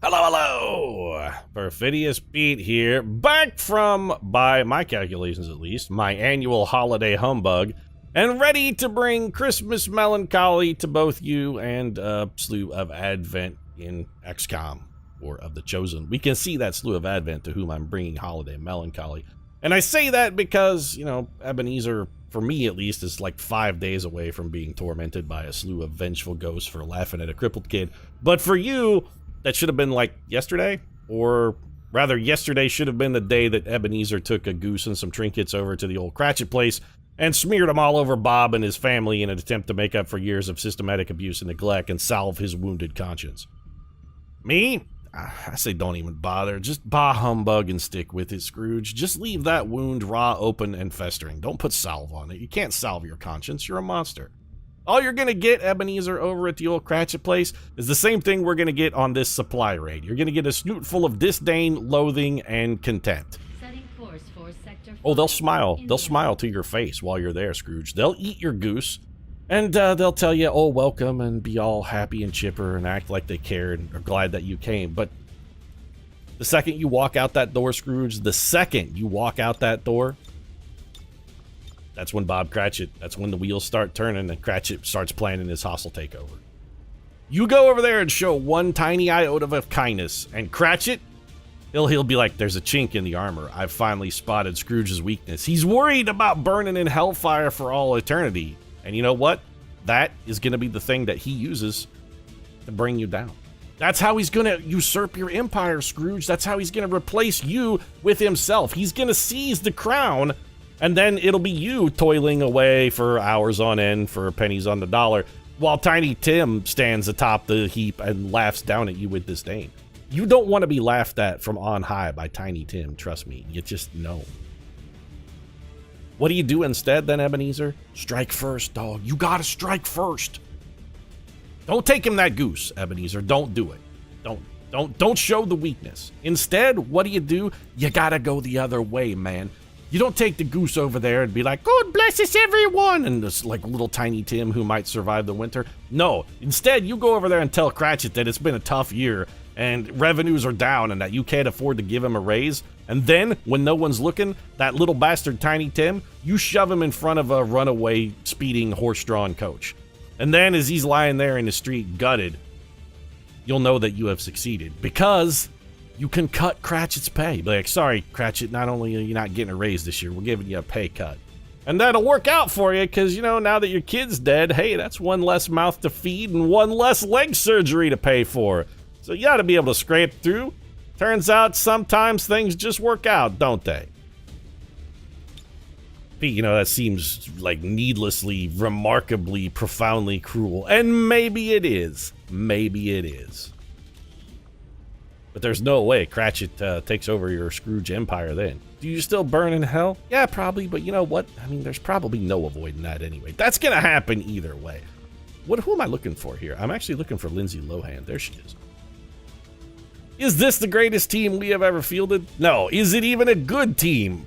Hello! Perfidious Pete here, back from, by my calculations at least, my annual holiday humbug, and ready to bring Christmas melancholy to both you and a slew of Advent in XCOM, or of the Chosen. We can see that slew of Advent to whom I'm bringing holiday melancholy. And I say that because, you know, Ebenezer, for me at least, is like 5 days away from being tormented by a slew of vengeful ghosts for laughing at a crippled kid. But for you, that should have been like yesterday, or rather yesterday should have been the day that Ebenezer took a goose and some trinkets over to the old Cratchit place and smeared them all over Bob and his family in an attempt to make up for years of systematic abuse and neglect and salve his wounded conscience. Me? I say don't even bother. Just bah humbug and stick with it, Scrooge. Just leave that wound raw, open, and festering. Don't put salve on it. You can't salve your conscience. You're a monster. All you're going to get, Ebenezer, over at the old Cratchit place is the same thing we're going to get on this supply raid. You're going to get a snoot full of disdain, loathing, and contempt. Setting course for sector 5. Oh, they'll smile. They'll smile to your face while you're there, Scrooge. They'll eat your goose, and they'll tell you, oh, welcome, and be all happy and chipper and act like they care and are glad that you came. But the second you walk out that door, Scrooge, the second you walk out that door, that's when Bob Cratchit, that's when the wheels start turning and Cratchit starts planning his hostile takeover. You go over there and show one tiny iota of kindness, and Cratchit, he'll be like, there's a chink in the armor. I've finally spotted Scrooge's weakness. He's worried about burning in hellfire for all eternity. And you know what? That is going to be the thing that he uses to bring you down. That's how he's going to usurp your empire, Scrooge. That's how he's going to replace you with himself. He's going to seize the crown, and then it'll be you toiling away for hours on end for pennies on the dollar, while Tiny Tim stands atop the heap and laughs down at you with disdain. You don't want to be laughed at from on high by Tiny Tim, trust me. You just know. What do you do instead then, Ebenezer? Strike first, dog. You gotta strike first. Don't take him that goose, Ebenezer. Don't do it. Don't show the weakness. Instead, what do? You gotta go the other way, man. You don't take the goose over there and be like, God bless us, everyone, and this like little Tiny Tim who might survive the winter. No, instead, you go over there and tell Cratchit that it's been a tough year and revenues are down and that you can't afford to give him a raise. And then, when no one's looking, that little bastard Tiny Tim, you shove him in front of a runaway, speeding, horse-drawn coach. And then, as he's lying there in the street, gutted, you'll know that you have succeeded, because you can cut Cratchit's pay. Be like, sorry, Cratchit, not only are you not getting a raise this year, we're giving you a pay cut. And that'll work out for you, because, you know, now that your kid's dead, hey, that's one less mouth to feed and one less leg surgery to pay for. So you ought to be able to scrape through. Turns out sometimes things just work out, don't they? Pete, you know, that seems like needlessly, remarkably, profoundly cruel. And maybe it is. Maybe it is. But there's no way Cratchit takes over your Scrooge empire then. Do you still burn in hell? Yeah, probably, but you know what? I mean, there's probably no avoiding that anyway. That's gonna happen either way. Who am I looking for here? I'm actually looking for Lindsay Lohan. There she is. Is this the greatest team we have ever fielded? No. Is it even a good team?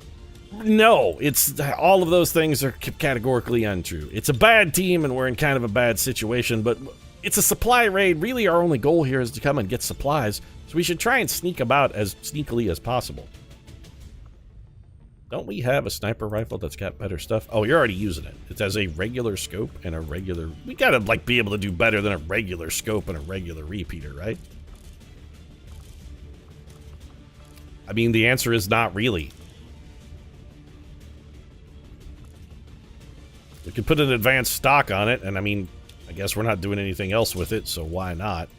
No. It's all of those things are categorically untrue. It's a bad team and we're in kind of a bad situation, but it's a supply raid. Really, our only goal here is to come and get supplies, so we should try and sneak about as sneakily as possible. Don't we have a sniper rifle that's got better stuff? Oh, you're already using it. It has a regular scope and a regular... We gotta, like, be able to do better than a regular scope and a regular repeater, right? I mean, the answer is not really. We could put an advanced stock on it, and I mean, I guess we're not doing anything else with it, so why not?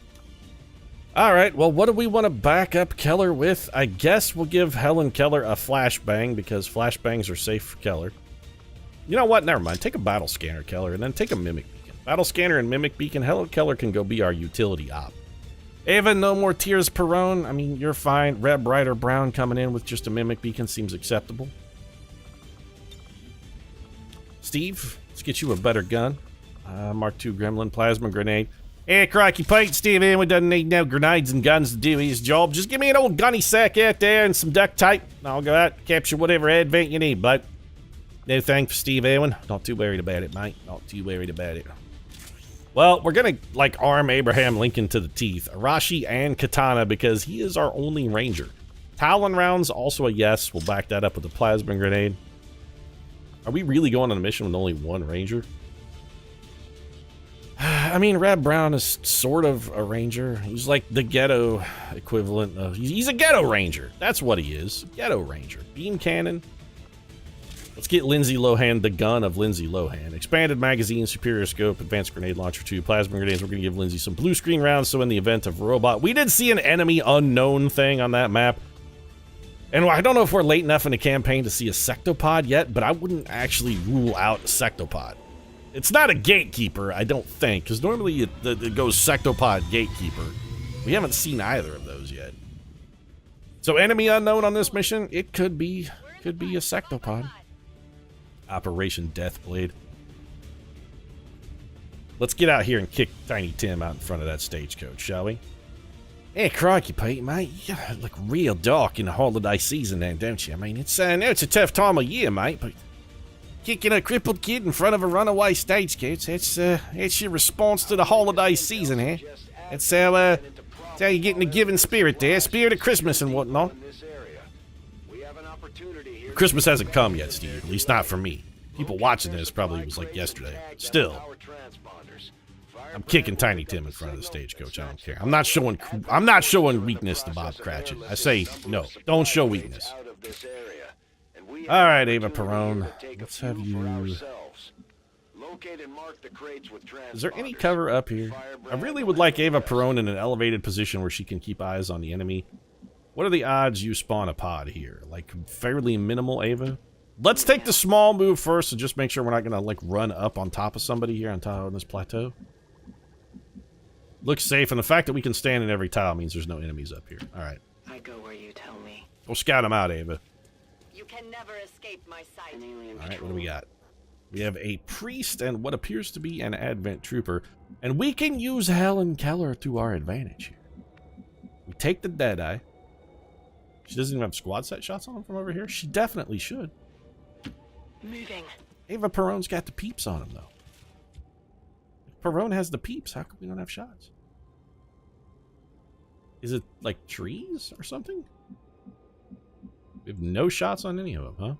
Alright, well, what do we want to back up Keller with? I guess we'll give Helen Keller a flashbang, because flashbangs are safe for Keller. You know what? Never mind. Take a battle scanner, Keller, and then take a mimic beacon. Battle scanner and mimic beacon. Helen Keller can go be our utility op. Ava, no more tears, Perone. I mean, you're fine. Reb Ryder Brown coming in with just a mimic beacon seems acceptable. Steve, let's get you a better gun. Mark II Gremlin Plasma Grenade. Hey, Crocky Pete, Steve Irwin doesn't need no grenades and guns to do his job. Just give me an old gunny sack out there and some duct tape. I'll go out and capture whatever advent you need, bud. No thing for Steve Irwin. Not too worried about it, mate. Not too worried about it. Well, we're gonna, like, arm Abraham Lincoln to the teeth. Arashi and Katana, because he is our only ranger. Talon rounds, also a yes. We'll back that up with a plasma grenade. Are we really going on a mission with only one ranger? I mean, Reb Brown is sort of a ranger. He's like the ghetto equivalent of... He's a ghetto ranger. That's what he is. Ghetto ranger. Beam cannon. Let's get Lindsay Lohan the gun of Lindsay Lohan. Expanded magazine, superior scope, advanced grenade launcher 2, plasma grenades. We're going to give Lindsay some blue screen rounds, so in the event of a robot... We did see an enemy unknown thing on that map. And I don't know if we're late enough in the campaign to see a sectopod yet, but I wouldn't actually rule out a sectopod. It's not a gatekeeper, I don't think, because normally it goes sectopod gatekeeper. We haven't seen either of those yet. So enemy unknown on this mission, it could be a sectopod. Operation Deathblade. Let's get out here and kick Tiny Tim out in front of that stagecoach, shall we? Hey, crikey, Pete, mate. You look real dark in the holiday season now, don't you? I mean, it's a tough time of year, mate, but kicking a crippled kid in front of a runaway stagecoach, it's your response to the holiday season, eh? It's how you get in the giving spirit there, spirit of Christmas and whatnot. Christmas hasn't come yet, Steve, at least not for me. People watching this probably was like yesterday. Still, I'm kicking Tiny Tim in front of the stagecoach. I don't care. I'm not showing weakness to Bob Cratchit. I say no. Don't show weakness. All right, Ava Perone. Let's have you. Is there any cover up here? I really would like Ava Perone in an elevated position where she can keep eyes on the enemy. What are the odds you spawn a pod here? Like fairly minimal, Ava. Let's take the small move first and just make sure we're not gonna like run up on top of somebody here on top of this plateau. Looks safe, and the fact that we can stand in every tile means there's no enemies up here. All right. I go where you tell me. We'll scout them out, Ava. You can never escape my sight. All right, what do we got? We have a priest and what appears to be an Advent trooper, and we can use Helen Keller to our advantage here. We take the Deadeye. She doesn't even have squad set shots on him from over here. She definitely should. Moving. Ava Perone's got the peeps on him, though. If Perone has the peeps, how come we don't have shots? Is it like trees or something? We have no shots on any of them, huh?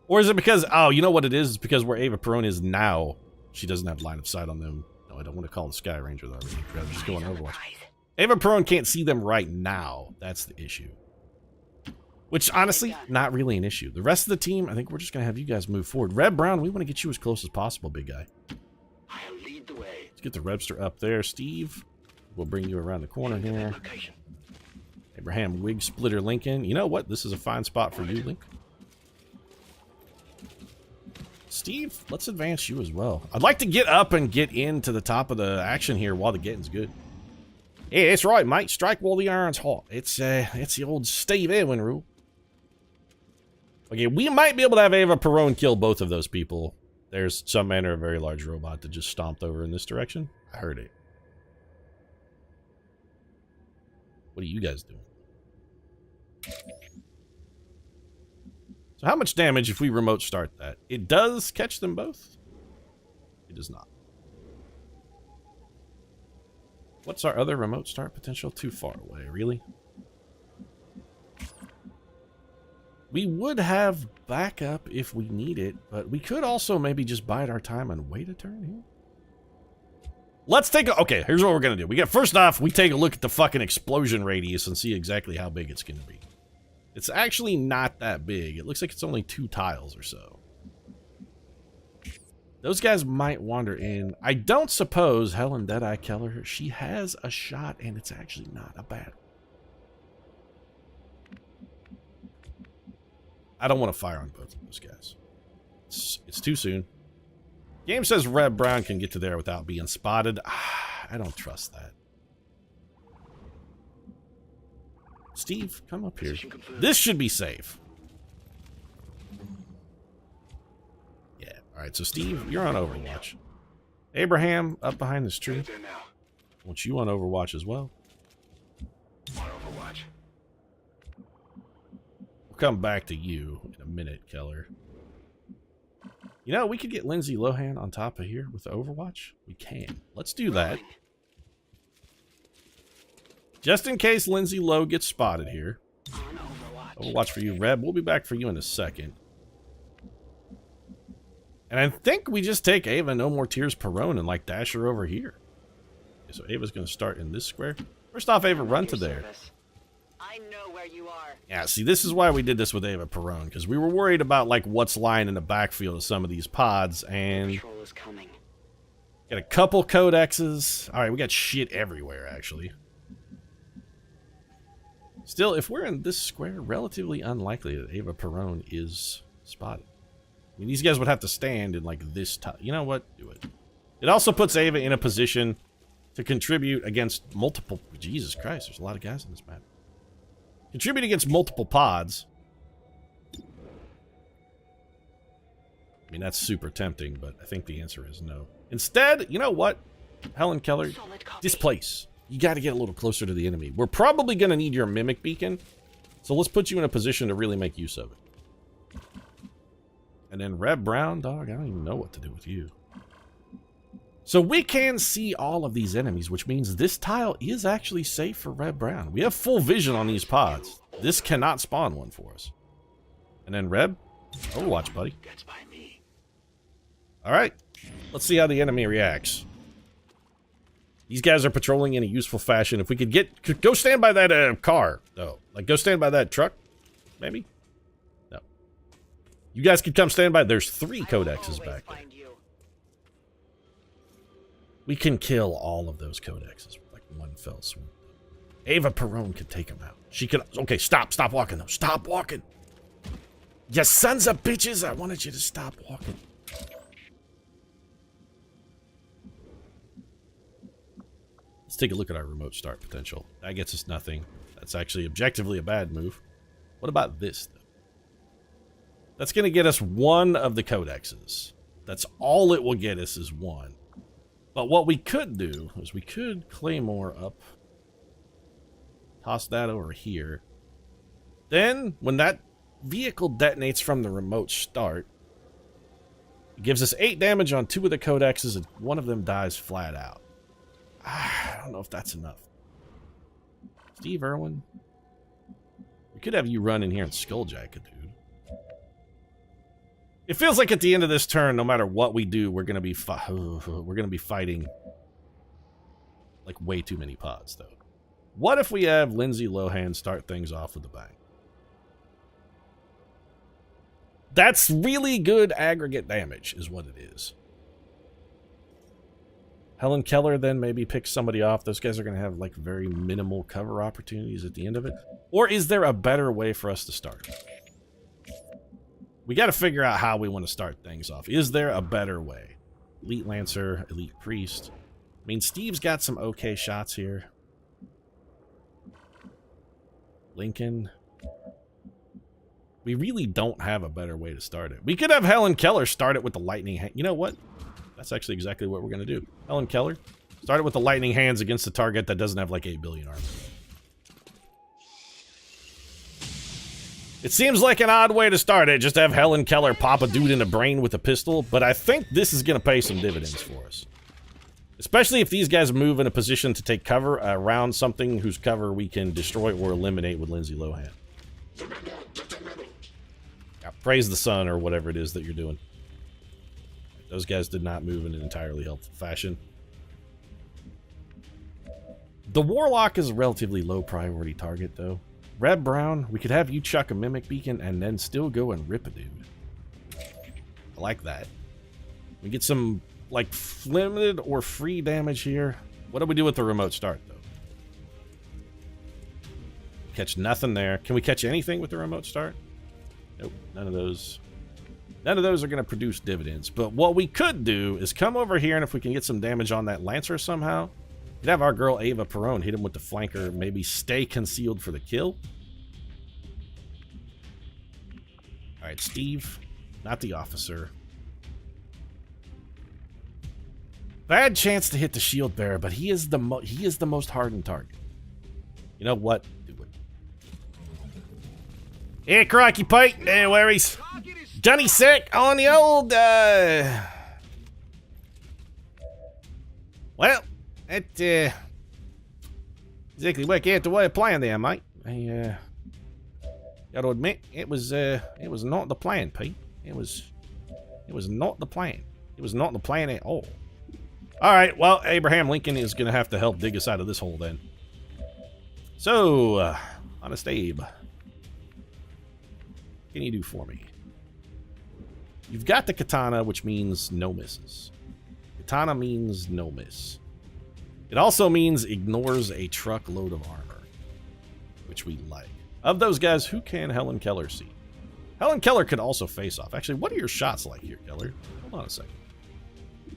Or is it because, oh, you know what it is? It's because where Ava Perone is now, she doesn't have line of sight on them. No, I don't want to call the Sky Ranger, though. I'd rather just go on Overwatch. Ava Perone can't see them right now. That's the issue. Which, honestly, not really an issue. The rest of the team, I think we're just going to have you guys move forward. Reb Brown, we want to get you as close as possible, big guy. I'll lead the way. Let's get the Rebster up there. Steve, we'll bring you around the corner here. Abraham Wig Splitter Lincoln. You know what? This is a fine spot for you, Link. Steve, let's advance you as well. I'd like to get up and get into the top of the action here while the getting's good. Yeah, that's right, mate. Strike while the iron's hot. It's the old Steve Irwin rule. Okay, we might be able to have Ava Perone kill both of those people. There's some manner of very large robot that just stomped over in this direction. I heard it. What are you guys doing? So how much damage if we remote start that? It does catch them both? It does not. What's our other remote start potential? Too far away, really? We would have backup if we need it, but we could also maybe just bide our time and wait a turn here. Let's take a... Okay, here's what we're going to do. First off, we take a look at the fucking explosion radius and see exactly how big it's going to be. It's actually not that big. It looks like it's only 2 tiles or so. Those guys might wander in. I don't suppose Helen Deadeye Keller, she has a shot, and it's actually not a bad one. I don't want to fire on both of those guys. It's too soon. Game says Reb Brown can get to there without being spotted. I don't trust that. Steve, come up here. This should be safe. Yeah, alright, so Steve, you're on Overwatch. Abraham, up behind this tree. Want you on Overwatch as well. We'll come back to you in a minute, Keller. You know, we could get Lindsay Lohan on top of here with the Overwatch. We can. Let's do that. Just in case Lindsay Lowe gets spotted here. On Overwatch. Overwatch for you, Reb. We'll be back for you in a second. And I think we just take Ava, No More Tears, Perone, and like dash her over here. Okay, so Ava's going to start in this square. First off, Ava, run to there. I know where you are. Yeah, see, this is why we did this with Ava Perone, because we were worried about like what's lying in the backfield of some of these pods, and Patrol is coming. got a couple codexes. All right, we got shit everywhere, actually. Still, if we're in this square, relatively unlikely that Ava Perone is spotted. I mean, these guys would have to stand in, like, this time. You know what? Do it. It also puts Ava in a position to contribute against multiple... Jesus Christ, there's a lot of guys on this map. Contribute against multiple pods. I mean, that's super tempting, but I think the answer is no. Instead, you know what? Helen Keller, displace. You got to get a little closer to the enemy. We're probably going to need your mimic beacon, so let's put you in a position to really make use of it. And then Reb Brown, dog, I don't even know what to do with you. So we can see all of these enemies, which means this tile is actually safe for Reb Brown. We have full vision on these pods. This cannot spawn one for us. And then Reb, Overwatch, buddy. Gets by me. All right, let's see how the enemy reacts. These guys are patrolling in a useful fashion. If we could go stand by that car, though. Like, go stand by that truck, maybe? No. You guys could come stand by. There's 3 codexes back there. We can kill all of those codexes with, like, one fell swoop. Ava Perone could take them out. She could... Okay, stop walking, though. Stop walking. You sons of bitches, I wanted you to stop walking. Let's take a look at our remote start potential. That gets us nothing. That's actually objectively a bad move. What about this, though? That's going to get us 1 of the codexes. That's all it will get us is 1. But what we could do is we could Claymore up. Toss that over here. Then, when that vehicle detonates from the remote start, it gives us 8 damage on 2 of the codexes and 1 of them dies flat out. I don't know if that's enough. Steve Irwin? We could have you run in here and skulljack it, dude. It feels like at the end of this turn, no matter what we do, we're gonna be fighting like way too many pods, though. What if we have Lindsay Lohan start things off with a bang? That's really good aggregate damage, is what it is. Helen Keller then maybe picks somebody off. Those guys are going to have like very minimal cover opportunities at the end of it. Or is there a better way for us to start? We got to figure out how we want to start things off. Is there a better way? Elite Lancer, Elite Priest. I mean, Steve's got some okay shots here. Lincoln. We really don't have a better way to start it. We could have Helen Keller start it with the lightning hand. You know what? That's actually exactly what we're going to do. Helen Keller, start it with the lightning hands against the target that doesn't have like 8 billion armor. It seems like an odd way to start it, just to have Helen Keller pop a dude in the brain with a pistol, but I think this is going to pay some dividends for us. Especially if these guys move in a position to take cover around something whose cover we can destroy or eliminate with Lindsay Lohan. Yeah, praise the sun or whatever it is that you're doing. Those guys did not move in an entirely helpful fashion. The Warlock is a relatively low priority target, though. Reb Brown, we could have you chuck a Mimic Beacon and then still go and rip a dude. I like that. We get some, like, limited or free damage here. What do we do with the remote start, though? Catch nothing there. Can we catch anything with the remote start? Nope, none of those. None of those are going to produce dividends. But what we could do is come over here, and if we can get some damage on that Lancer somehow, we'd have our girl Ava Perone hit him with the flanker, maybe stay concealed for the kill. Alright, Steve, not the officer. Bad chance to hit the shield bearer, but he is the most hardened target. You know what? Do it. Hey, Crocky Pike, no worries. Target is Johnny sick on the old, Well, that, exactly worked out the way I planned there, mate. I, gotta admit, it was not the plan, Pete. It was not the plan. It was not the plan at all. Alright, well, Abraham Lincoln is gonna have to help dig us out of this hole then. So, Honest Abe. What can you do for me? You've got the katana, which means no misses. Katana means no miss. It also means ignores a truckload of armor, which we like. Of those guys, who can Helen Keller see? Helen Keller could also face off. Actually, what are your shots like here, Keller? Hold on a second.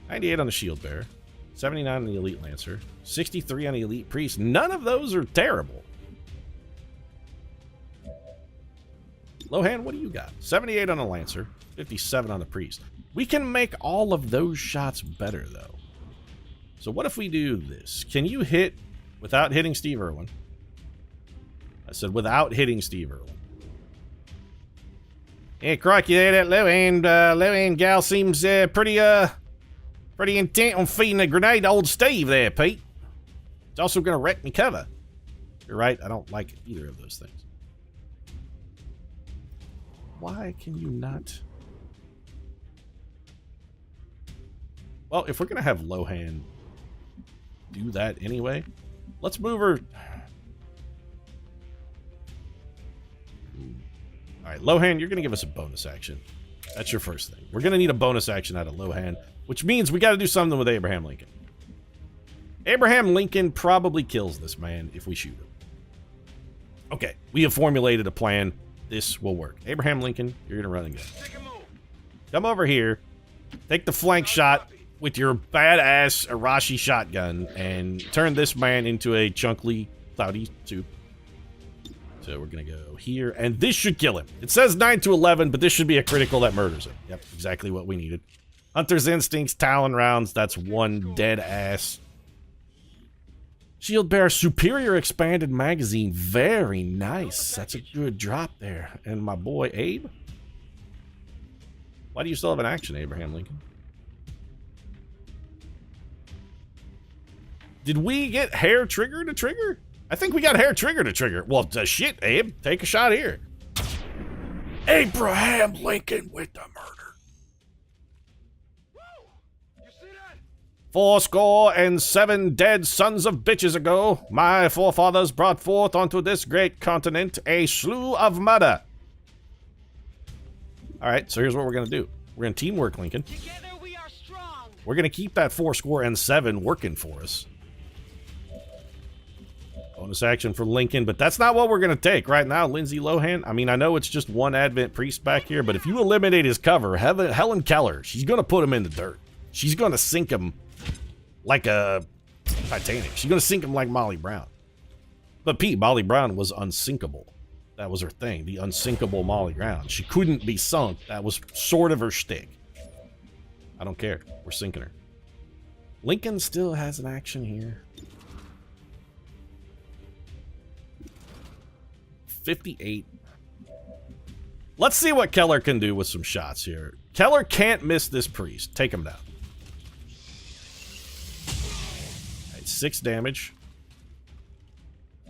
98 on the Shield Bearer, 79 on the Elite Lancer, 63 on the Elite Priest. None of those are terrible. Lohan, what do you got? 78 on the Lancer, 57 on the Priest. We can make all of those shots better, though. So what if we do this? Can you hit without hitting Steve Irwin? I said without hitting Steve Irwin. Hey, crikey there, that low-end gal seems pretty intent on feeding a grenade to old Steve there, Pete. It's also going to wreck me cover. You're right, I don't like either of those things. Why can you not... Well, if we're going to have Lohan do that anyway, let's move her... Alright, Lohan, you're going to give us a bonus action. That's your first thing. We're going to need a bonus action out of Lohan, which means we got to do something with Abraham Lincoln. Abraham Lincoln probably kills this man if we shoot him. Okay, we have formulated a plan. This will work. Abraham Lincoln, you're going to run and go. Come over here. Take the flank shot with your badass Arashi shotgun and turn this man into a chunkly, cloudy soup. So we're going to go here, and this should kill him. It says 9 to 11, but this should be a critical that murders him. Yep, exactly what we needed. Hunter's Instincts, Talon Rounds, that's one dead ass. Shield Bearer, Superior Expanded Magazine, very nice. That's a good drop there. And my boy, Abe? Why do you still have an action, Abraham Lincoln? Did we get hair trigger to trigger? I think we got hair trigger to trigger. Well, shit, Abe. Take a shot here. Abraham Lincoln with the murder. 87 dead sons of bitches ago, my forefathers brought forth onto this great continent a slew of murder. Alright, so here's what we're going to do. We're going to teamwork, Lincoln. Together we are strong. We're going to keep that 4-7 working for us. Bonus action for Lincoln, but that's not what we're going to take. Right now, Lindsay Lohan, I mean, I know it's just one Advent Priest back here, but if you eliminate his cover, Helen Keller, she's going to put him in the dirt. She's going to sink him like a Titanic. She's going to sink him like Molly Brown. But Pete, Molly Brown was unsinkable. That was her thing, the unsinkable Molly Brown. She couldn't be sunk. That was sort of her shtick. I don't care. We're sinking her. Lincoln still has an action here. 58. Let's see what Keller can do with some shots here. Keller can't miss this priest. Take him down. Right, 6 damage.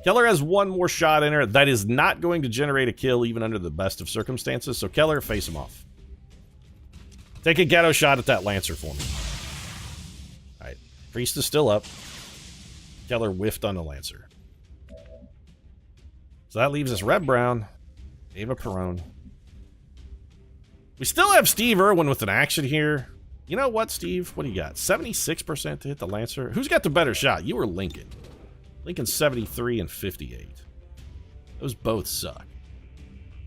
Keller has one more shot in her. That is not going to generate a kill even under the best of circumstances. So Keller, face him off. Take a ghetto shot at that Lancer for me. Alright. Priest is still up. Keller whiffed on the Lancer. So that leaves us Red Brown, Ava Perone. We still have Steve Irwin with an action here. You know what, Steve? What do you got? 76% to hit the Lancer. Who's got the better shot? You or Lincoln? Lincoln's 73 and 58. Those both suck.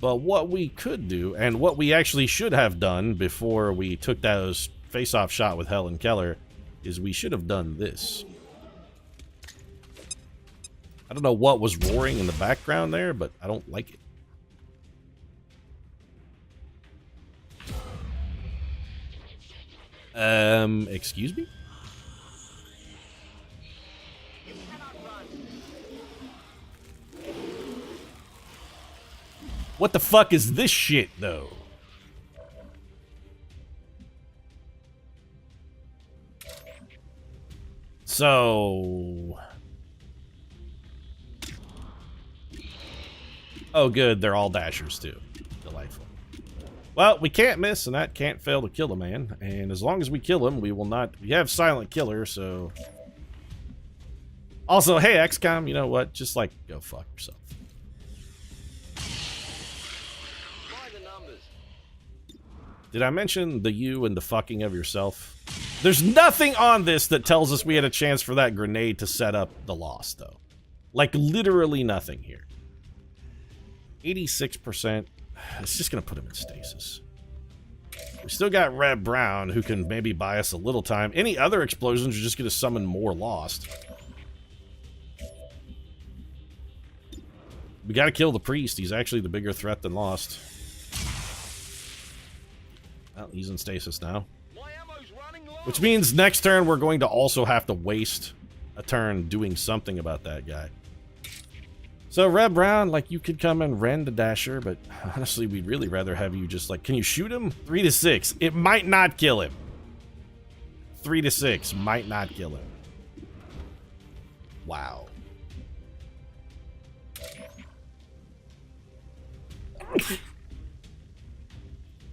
But what we could do, and what we actually should have done before we took those face-off shot with Helen Keller, is we should have done this. I don't know what was roaring in the background there, but I don't like it. Excuse me? What the fuck is this shit, though? So... Oh, good. They're all dashers, too. Delightful. Well, we can't miss, and that can't fail to kill a man. And as long as we kill him, we will not... We have silent killer, so... Also, hey, XCOM, you know what? Just, like, go fuck yourself. Did I mention the you and the fucking of yourself? There's nothing on this that tells us we had a chance for that grenade to set up the loss, though. Like, literally nothing here. 86%. It's just going to put him in stasis. We still got Red Brown, who can maybe buy us a little time. Any other explosions are just going to summon more Lost. We got to kill the priest. He's actually the bigger threat than Lost. Well, he's in stasis now. Which means next turn we're going to also have to waste a turn doing something about that guy. So, Red Brown, like, you could come and rend a dasher, but honestly, we'd really rather have you just, like, can you shoot him? 3 to 6. It might not kill him. 3 to 6 might not kill him. Wow.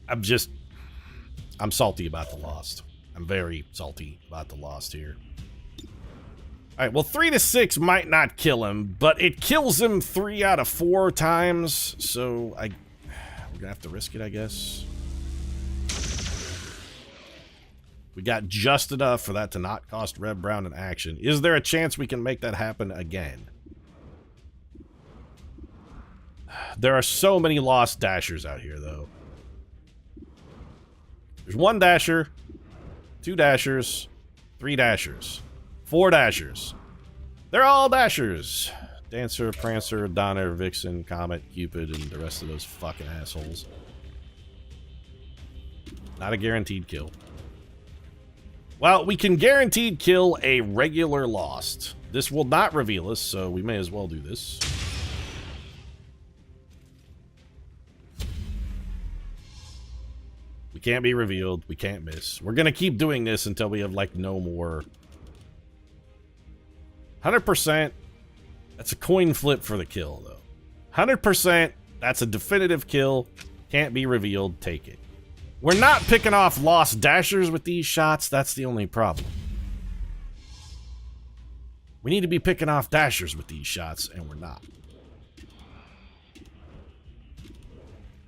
I'm salty about the Lost. I'm very salty about the Lost here. Alright, well, 3 to 6 might not kill him, but it kills him 3 out of 4 times, so we're gonna have to risk it, I guess. We got just enough for that to not cost Red Brown an action. Is there a chance we can make that happen again? There are so many Lost Dashers out here, though. There's 1 Dasher, 2 Dashers, 3 Dashers, 4 Dashers. They're all Dashers. Dancer, Prancer, Donner, Vixen, Comet, Cupid, and the rest of those fucking assholes. Not a guaranteed kill. Well, we can guaranteed kill a regular Lost. This will not reveal us, so we may as well do this. We can't be revealed. We can't miss. We're gonna keep doing this until we have, like, no more. 100%. That's a coin flip for the kill, though. 100%. That's a definitive kill. Can't be revealed. Take it. We're not picking off Lost Dashers with these shots. That's the only problem. We need to be picking off Dashers with these shots, and we're not.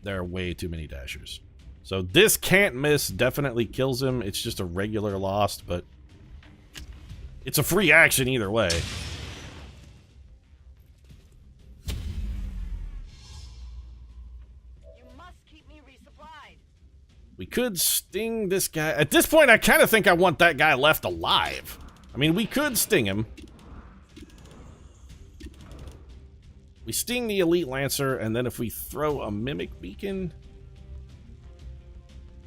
There are way too many Dashers. So this can't miss, definitely kills him. It's just a regular Lost, but it's a free action either way. You must keep me resupplied. We could sting this guy. At this point, I kind of think I want that guy left alive. I mean, we could sting him. We sting the Elite Lancer, and then if we throw a Mimic Beacon...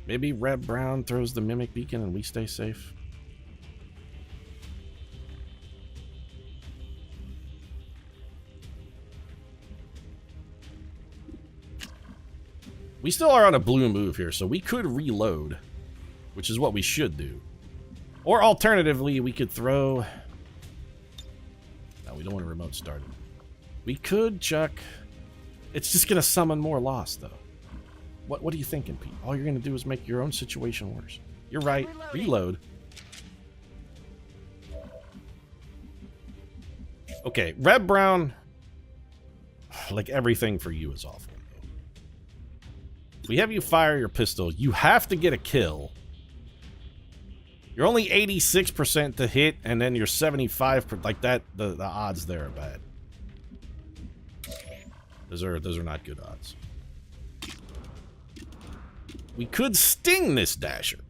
Maybe Red Brown throws the Mimic Beacon and we stay safe. We still are on a blue move here, so we could reload, which is what we should do. Or alternatively, we could throw... No, we don't want to remote start it. We could chuck... It's just going to summon more Lost, though. What are you thinking, Pete? All you're going to do is make your own situation worse. You're right. Reload. Okay, Red Brown, like everything for you is awful. If we have you fire your pistol, you have to get a kill. You're only 86% to hit, and then you're 75%. Like that, the odds there are bad. Those are not good odds. We could sting this Dasher.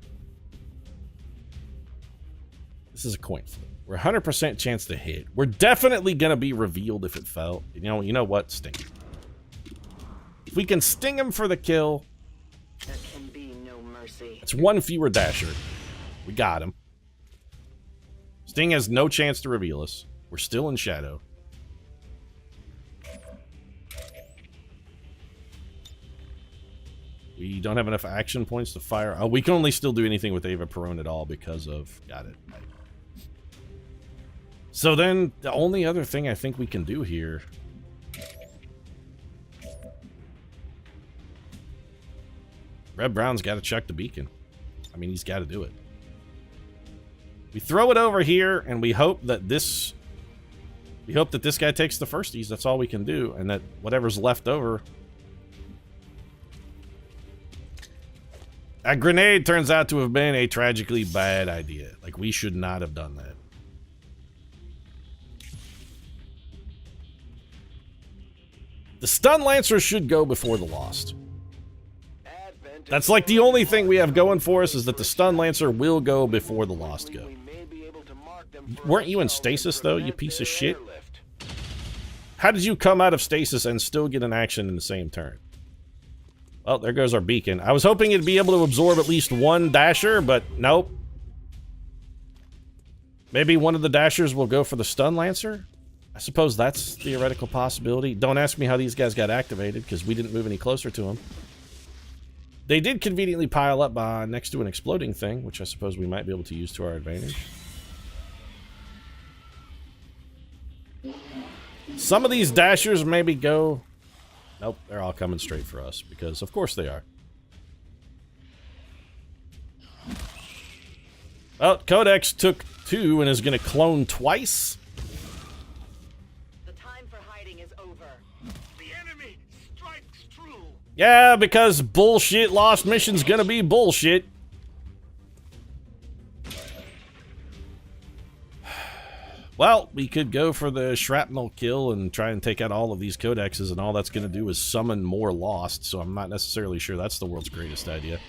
This is a coin flip. We're 100% chance to hit. We're definitely going to be revealed if it fell. You know what? Sting. If we can sting him for the kill... There can be no mercy. It's 1 fewer Dasher. We got him. Sting has no chance to reveal us. We're still in shadow. We don't have enough action points to fire. Oh, we can only still do anything with Ava Perone at all because of... Got it. Right. So then, the only other thing I think we can do here... Red Brown's got to check the beacon. I mean, he's got to do it. We throw it over here, and we hope that this... We hope that this guy takes the firsties. That's all we can do. And that whatever's left over... That grenade turns out to have been a tragically bad idea. Like, we should not have done that. The Stun Lancer should go before the Lost. That's like the only thing we have going for us, is that the Stun Lancer will go before the Lost go. Weren't you in stasis, though, you piece of shit? How did you come out of stasis and still get an action in the same turn? Well, there goes our beacon. I was hoping it'd be able to absorb at least one dasher, but nope. Maybe one of the dashers will go for the Stun Lancer? I suppose that's a theoretical possibility. Don't ask me how these guys got activated, because we didn't move any closer to them. They did conveniently pile up next to an exploding thing, which I suppose we might be able to use to our advantage. Some of these dashers maybe go... Nope, they're all coming straight for us, because of course they are. Well, Codex took 2 and is going to clone twice. The time for hiding is over. The enemy strikes true. Yeah, because bullshit Lost mission's going to be bullshit. Well, we could go for the shrapnel kill and try and take out all of these codexes, and all that's going to do is summon more Lost, so I'm not necessarily sure that's the world's greatest idea.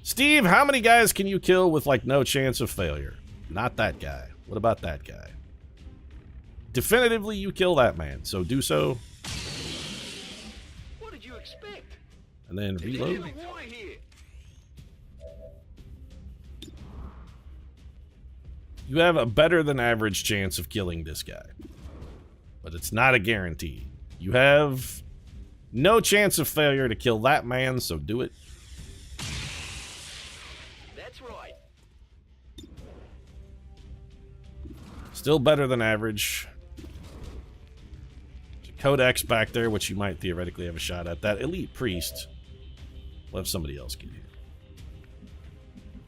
Steve, how many guys can you kill with, like, no chance of failure? Not that guy. What about that guy? Definitively, you kill that man, so do so. What did you expect? And then reload. You have a better than average chance of killing this guy. But it's not a guarantee. You have no chance of failure to kill that man, so do it. That's right. Still better than average. There's a Codex back there, which you might theoretically have a shot at. That Elite Priest. We'll have somebody else get here.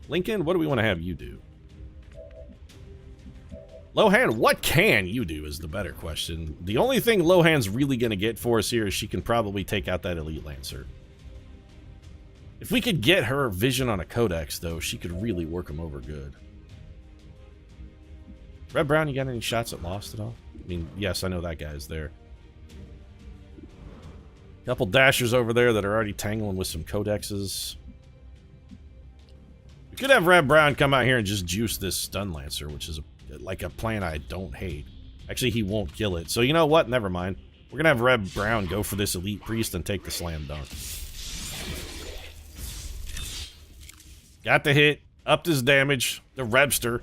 Lincoln, what do we want to have you do? Lohan, what can you do is the better question. The only thing Lohan's really going to get for us here is she can probably take out that Elite Lancer. If we could get her vision on a Codex, though, she could really work him over good. Red Brown, you got any shots at Lost at all? I mean, yes, I know that guy's there. Couple dashers over there that are already tangling with some Codexes. We could have Red Brown come out here and just juice this Stun Lancer, which is like a plan I don't hate. Actually, he won't kill it. So you know what? Never mind. We're going to have Red Brown go for this Elite Priest and take the Slam Dunk. Got the hit. Upped his damage. The Rebster.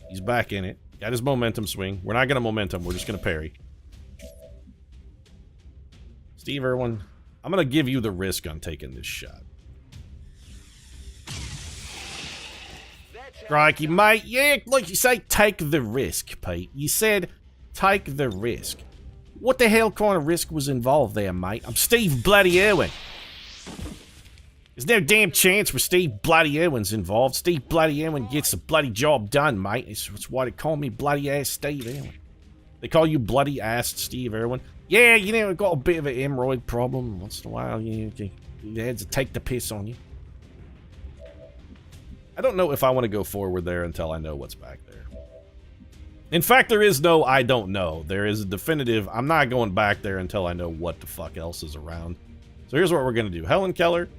He's back in it. Got his momentum swing. We're not going to momentum. We're just going to parry. Steve Irwin, I'm going to give you the risk on taking this shot. Crikey, mate. Yeah, like you say, take the risk, Pete. You said, take the risk. What the hell kind of risk was involved there, mate? I'm Steve Bloody Irwin. There's no damn chance where Steve Bloody Irwin's involved. Steve Bloody Irwin gets the bloody job done, mate. It's why they call me Bloody Ass Steve Irwin. They call you Bloody Ass Steve Irwin. Yeah, you know, I've got a bit of an hemorrhoid problem. Once in a while, you had to take the piss on you. I don't know if I want to go forward there until I know what's back there. In fact, there is no I don't know. There is a definitive I'm not going back there until I know what the fuck else is around. So here's what we're going to do. Helen Keller,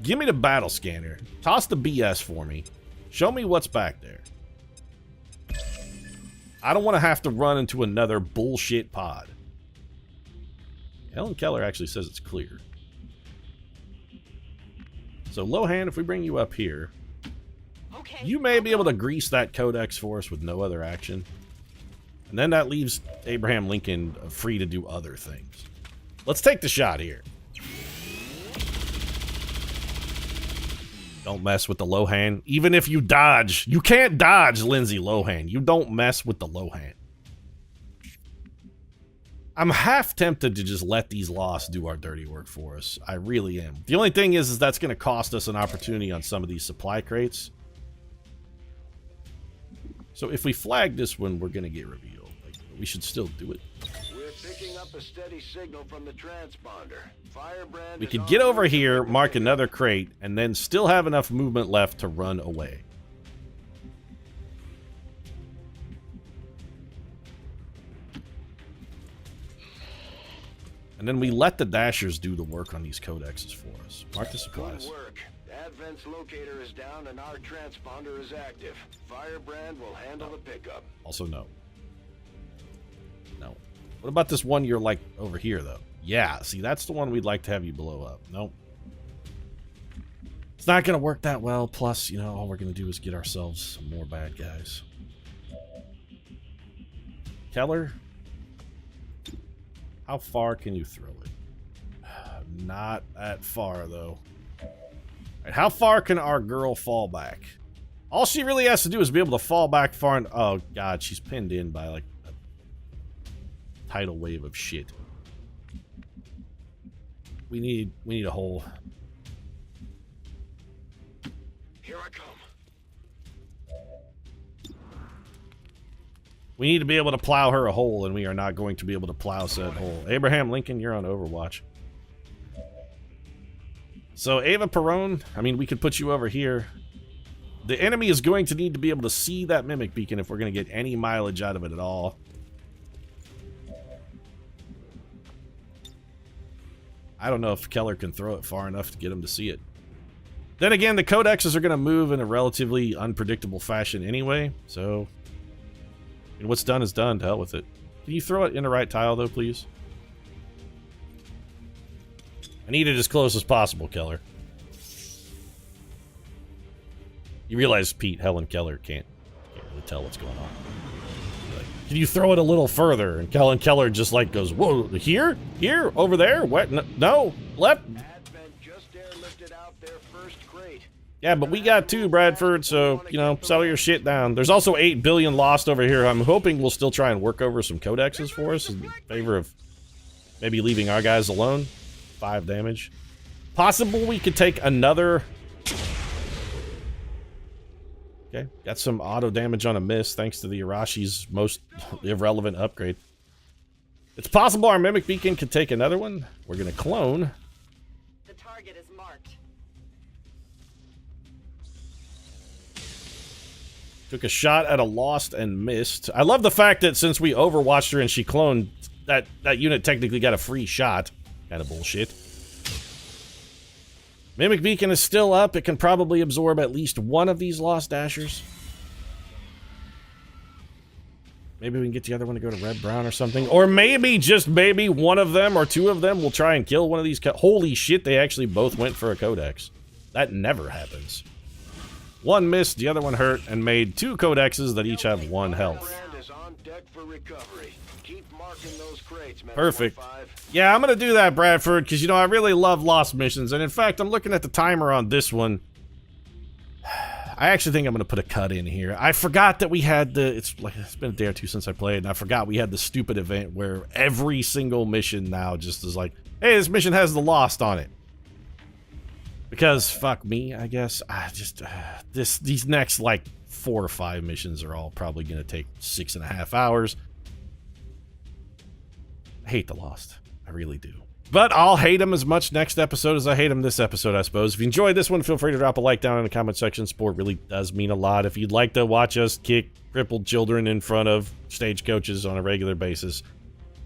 give me the battle scanner. Toss the BS for me. Show me what's back there. I don't want to have to run into another bullshit pod. Helen Keller actually says it's clear. So Lohan, if we bring you up here, Okay. you may be able to grease that Codex for us with no other action. And then that leaves Abraham Lincoln free to do other things. Let's take the shot here. Don't mess with the Lohan. Even if you dodge. You can't dodge Lindsay Lohan. You don't mess with the Lohan. I'm half tempted to just let these Lost do our dirty work for us. I really am. The only thing is that's going to cost us an opportunity on some of these supply crates. So if we flag this one, we're going to get revealed. Like, we should still do it. We're picking up a steady signal from the transponder. Firebrand we could get over here, mark another crate, and then still have enough movement left to run away. And then we let the Dashers do the work on these codexes for us. Mark the supplies. Good work. Advent's locator is down and our transponder is active. Firebrand will handle the pickup. Also, no. No. What about this one you're like over here, though? Yeah, see, that's the one we'd like to have you blow up. Nope. It's not going to work that well. Plus, you know, all we're going to do is get ourselves some more bad guys. Keller? How far can you throw it? Not that far, though. Right, how far can our girl fall back? All she really has to do is be able to fall back far and... Oh, God, she's pinned in by, like, a tidal wave of shit. We need a hole. Here I come. We need to be able to plow her a hole, and we are not going to be able to plow said hole. Abraham Lincoln, you're on Overwatch. So, Ava Perone, I mean, we could put you over here. The enemy is going to need to be able to see that mimic beacon if we're going to get any mileage out of it at all. I don't know if Keller can throw it far enough to get him to see it. Then again, the codexes are going to move in a relatively unpredictable fashion anyway, so... And what's done is done. To hell with it. Can you throw it in the right tile, though, please? I need it as close as possible, Keller. You realize, Pete, Helen Keller can't really tell what's going on. Like, can you throw it a little further? And Helen Keller just, like, goes, whoa, here? Here? Over there? What? No. Left? Advent just airlifted out their first crate. Yeah, but we got 2, Bradford, so, you know, settle your shit down. There's also 8 billion lost over here. I'm hoping we'll still try and work over some codexes for us in favor of maybe leaving our guys alone. 5 damage. Possible we could take another... Okay, got some auto damage on a miss thanks to the Arashi's most irrelevant upgrade. It's possible our Mimic Beacon could take another one. We're going to clone. The target is marked. Took a shot at a lost and missed. I love the fact that since we overwatched her and she cloned, that unit technically got a free shot. Kind of bullshit. Mimic Beacon is still up. It can probably absorb at least one of these Lost Dashers. Maybe we can get the other one to go to red-brown or something. Or maybe, just maybe, one of them or 2 of them will try and kill one of these... Holy shit, they actually both went for a codex. That never happens. One missed, the other one hurt, and made 2 codexes that each have 1 health. Firebrand is on deck for recovery. Keep marking those crates, man. Perfect. Yeah, I'm going to do that, Bradford, because, you know, I really love Lost missions. And, in fact, I'm looking at the timer on this one. I actually think I'm going to put a cut in here. I forgot that we had the... It's been a day or 2 since I played, and I forgot we had the stupid event where every single mission now just is like, hey, this mission has the Lost on it. Because, fuck me, I guess. These next, like, 4 or 5 missions are all probably going to take 6.5 hours. I hate the Lost. I really do. But I'll hate them as much next episode as I hate them this episode, I suppose. If you enjoyed this one, feel free to drop a like down in the comment section. Support really does mean a lot. If you'd like to watch us kick crippled children in front of stagecoaches on a regular basis,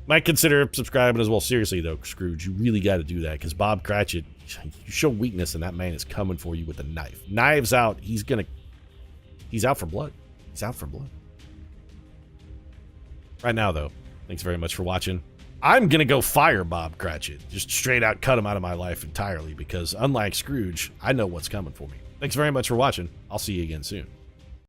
might consider subscribing as well. Seriously, though, Scrooge, you really got to do that, because Bob Cratchit, you show weakness, and that man is coming for you with a knife. Knives out. He's out for blood. He's out for blood. Right now, though, thanks very much for watching. I'm going to go fire Bob Cratchit. Just straight out cut him out of my life entirely, because unlike Scrooge, I know what's coming for me. Thanks very much for watching. I'll see you again soon.